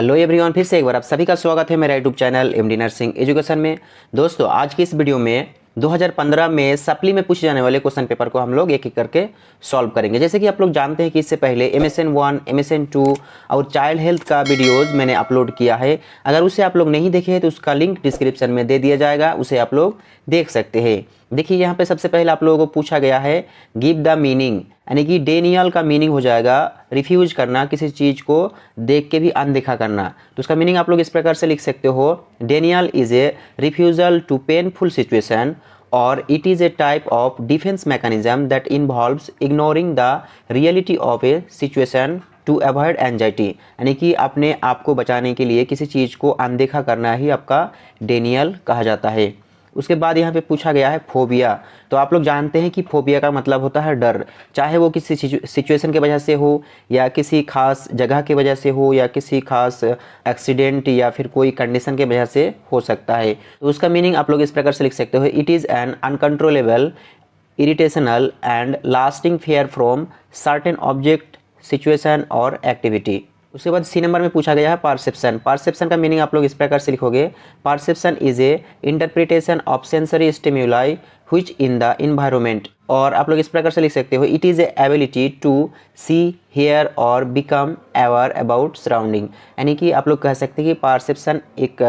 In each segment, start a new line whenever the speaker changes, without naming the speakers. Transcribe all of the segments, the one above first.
Hello everyone, फिर से एक बार आप सभी का स्वागत है मेरा YouTube channel MD nursing education में। दोस्तों, आज की इस वीडियो में 2015 में सप्ली में पूछे जाने वाले क्वेश्चन पेपर को हम लोग एक एक करके सॉल्व करेंगे। जैसे कि आप लोग जानते हैं कि इससे पहले MSN 1, MSN 2 और चाइल्ड हेल्थ का वीडियोज़ मैंने अपलोड किया है। अगर उसे आप लोग नहीं देखे हैं तो उसका लिंक डिस्क्रिप्शन में दे दिया जाएगा, उसे आप लोग देख सकते हैं। देखिए, यहाँ पे सबसे पहले आप लोगों को पूछा गया है गिव द मीनिंग, यानी कि डेनियल का मीनिंग हो जाएगा रिफ्यूज करना, किसी चीज़ को देख के भी अनदेखा करना। तो उसका मीनिंग आप लोग इस प्रकार से लिख सकते हो, denial is a refusal to painful situation और it is a type of defence mechanism that involves ignoring the reality of a situation to avoid anxiety, यानी कि अपने आप को बचाने के लिए किसी चीज़ को अनदेखा करना ही आपका डेनियल कहा जाता है। उसके बाद यहाँ पे पूछा गया है फोबिया। तो आप लोग जानते हैं कि फोबिया का मतलब होता है डर, चाहे वो किसी सिचुएशन की वजह से हो या किसी खास जगह की वजह से हो या किसी खास एक्सीडेंट या फिर कोई कंडीशन की वजह से हो सकता है। तो उसका मीनिंग आप लोग इस प्रकार से लिख सकते हो, it is an uncontrollable irrational and lasting fear from certain object, situation और एक्टिविटी। उसके बाद सी नंबर में पूछा गया है परसेप्शन। परसेप्शन का मीनिंग आप लोग इस प्रकार से लिखोगे, perception is a interpretation of sensory stimuli which in the environment. और आप लोग इस प्रकार से लिख सकते हो, it is a ability to see, hear और बिकम अवेयर अबाउट सराउंडिंग, यानी कि आप लोग कह सकते हैं कि परसेप्शन एक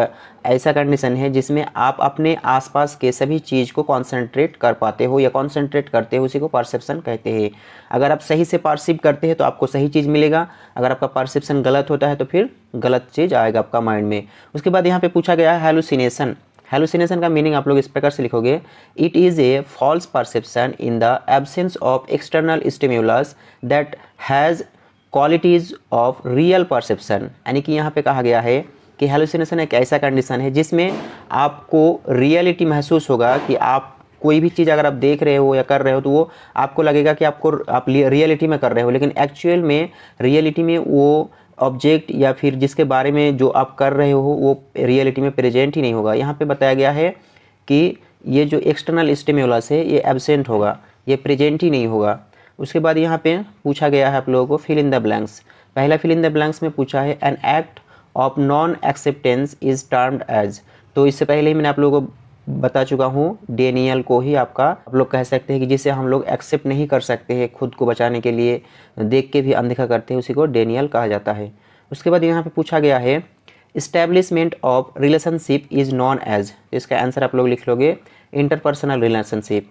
ऐसा कंडीशन है जिसमें आप अपने आसपास के सभी चीज़ को कॉन्सेंट्रेट कर पाते हो या कॉन्सेंट्रेट करते हो, उसी को परसेप्शन कहते हैं। अगर आप सही से परसीव करते हैं तो आपको सही चीज़ मिलेगा, अगर आपका परसेप्शन गलत होता है तो फिर गलत चीज़ आएगा आपका माइंड में। उसके बाद यहाँ पे पूछा गया है हेलुसिनेशन। हेलुसिनेशन का मीनिंग आप लोग इस प्रकार से लिखोगे, it is a false perception in the absence of external stimulus that has qualities of real perception, यानी कि यहाँ पे कहा गया है कि हेलुसिनेशन एक ऐसा कंडीशन है जिसमें आपको रियलिटी महसूस होगा कि आप कोई भी चीज़ अगर आप देख रहे हो या कर रहे हो तो वो आपको लगेगा कि आप रियलिटी में कर रहे हो, लेकिन एक्चुअल में रियलिटी में वो ऑब्जेक्ट या फिर जिसके बारे में जो आप कर रहे हो वो रियलिटी में प्रेजेंट ही नहीं होगा। यहाँ पे बताया गया है कि ये जो एक्सटर्नल स्टिम्युलस है ये एब्सेंट होगा, ये प्रेजेंट ही नहीं होगा। उसके बाद यहाँ पे पूछा गया है आप लोगों को फिल इन द ब्लैंक्स। पहला फिल इन द ब्लैंक्स में पूछा है an act of non acceptance is termed as. तो इससे पहले ही मैंने आप लोगों को बता चुका हूँ, डेनियल को ही आपका आप लोग कह सकते हैं कि जिसे हम लोग एक्सेप्ट नहीं कर सकते हैं, खुद को बचाने के लिए देख के भी अनदेखा करते हैं, उसी को डेनियल कहा जाता है। उसके बाद यहाँ पे पूछा गया है establishment of relationship is known as. इसका आंसर आप लोग लिख लोगे interpersonal relationship.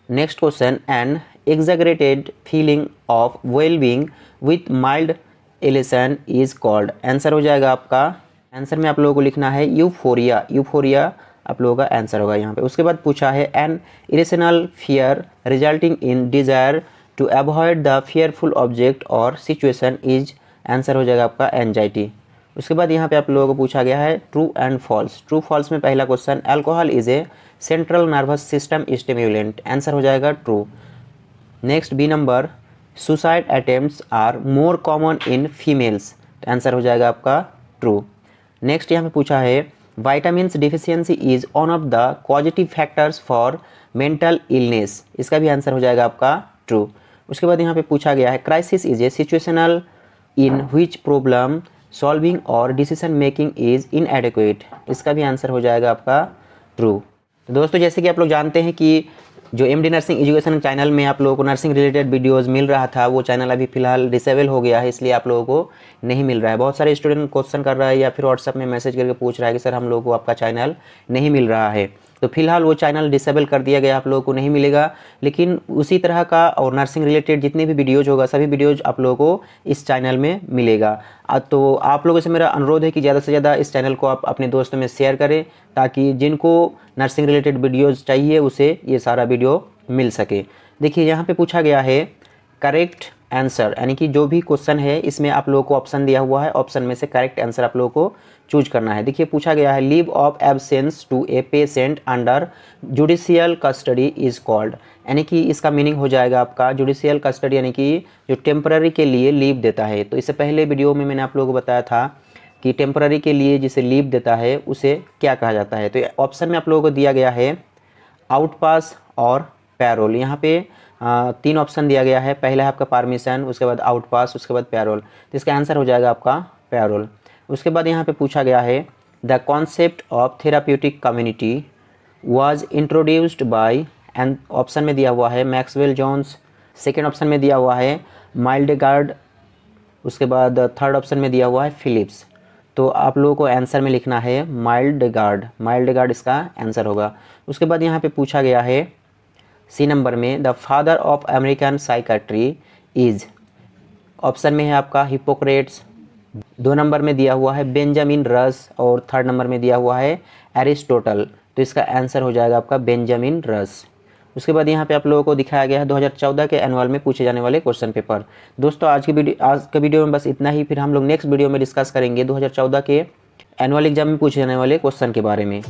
Next question, an exaggerated feeling of well being with mild elation is called. Answer हो जाएगा आपका, आंसर में आप लोगों को लिखना है यूफोरिया। यूफोरिया आप लोगों का आंसर होगा यहाँ पे। उसके बाद पूछा है an irrational fear resulting in desire to avoid the fearful object और सिचुएशन इज, आंसर हो जाएगा आपका एंजाइटी। उसके बाद यहाँ पे आप लोगों को पूछा गया है true and false. True false में पहला question, alcohol is a central nervous system stimulant, answer हो जाएगा true. Next B number, suicide attempts are more common in females, answer हो जाएगा आपका ट्रू। नेक्स्ट यहाँ पे पूछा है vitamins deficiency is one of the positive factors for mental illness, इसका भी आंसर हो जाएगा आपका ट्रू। उसके बाद यहाँ पे पूछा गया है crisis is a situational in which problem solving और डिसीजन मेकिंग इज इनएडिक्वेट, इसका भी आंसर हो जाएगा आपका ट्रू। तो दोस्तों, जैसे कि आप लोग जानते हैं कि जो एमडी नर्सिंग एजुकेशन चैनल में आप लोगों को नर्सिंग रिलेटेड वीडियोस मिल रहा था, वो चैनल अभी फिलहाल डिसेबल हो गया है, इसलिए आप लोगों को नहीं मिल रहा है। बहुत सारे स्टूडेंट क्वेश्चन कर रहा है या फिर व्हाट्सएप में मैसेज करके पूछ रहा है कि सर हम लोगों को आपका चैनल नहीं मिल रहा है। तो फिलहाल वो चैनल डिसेबल कर दिया गया, आप लोगों को नहीं मिलेगा, लेकिन उसी तरह का और नर्सिंग रिलेटेड जितने भी वीडियोज़ होगा सभी वीडियोज़ आप लोगों को इस चैनल में मिलेगा। तो आप लोगों से मेरा अनुरोध है कि ज़्यादा से ज़्यादा इस चैनल को आप अपने दोस्तों में शेयर करें, ताकि जिनको नर्सिंग रिलेटेड वीडियोज़ चाहिए उसे ये सारा वीडियो मिल सके। देखिए, यहाँ पे पूछा गया है करेक्ट आंसर, यानी कि जो भी क्वेश्चन है इसमें आप लोगों को ऑप्शन दिया हुआ है, ऑप्शन में से करेक्ट आंसर आप लोगों को चूज करना है। देखिए, पूछा गया है leave of absence to a patient under judicial custody is called, यानी कि इसका मीनिंग हो जाएगा आपका जुडिशियल कस्टडी, यानी कि जो टेम्पररी के लिए लीव देता है। तो इससे पहले वीडियो में मैंने आप लोगों को बताया था कि टेम्पररी के लिए जिसे लीव देता है उसे क्या कहा जाता है। तो ऑप्शन में आप लोगों को दिया गया है आउटपास और पैरोल। यहाँ पे 3 ऑप्शन दिया गया है, पहला है आपका परमिशन, उसके बाद आउटपास, उसके बाद पैरोल। तो इसका आंसर हो जाएगा आपका पैरोल। उसके बाद यहाँ पे पूछा गया है the concept of therapeutic community was introduced by, and option में दिया हुआ है मैक्सवेल जोन्स, सेकेंड ऑप्शन में दिया हुआ है माइल्डेगार्ड, उसके बाद थर्ड ऑप्शन में दिया हुआ है फिलिप्स। तो आप लोगों को आंसर में लिखना है माइल्डेगार्ड, माइल्डेगार्ड इसका आंसर होगा। उसके बाद यहाँ पे पूछा गया है सी नंबर में the father of American psychiatry is, option में है आपका हिपोक्रेट्स, 2 नंबर में दिया हुआ है बेंजामिन रस और थर्ड नंबर में दिया हुआ है एरिस्टोटल। तो इसका आंसर हो जाएगा आपका बेंजामिन रस। उसके बाद यहाँ पे आप लोगों को दिखाया गया है 2014 के एनुअल में पूछे जाने वाले क्वेश्चन पेपर। दोस्तों आज के वीडियो में बस इतना ही, फिर हम लोग नेक्स्ट वीडियो में डिस्कस करेंगे 2014 के एनुअल एग्जाम में पूछे जाने वाले क्वेश्चन के बारे में।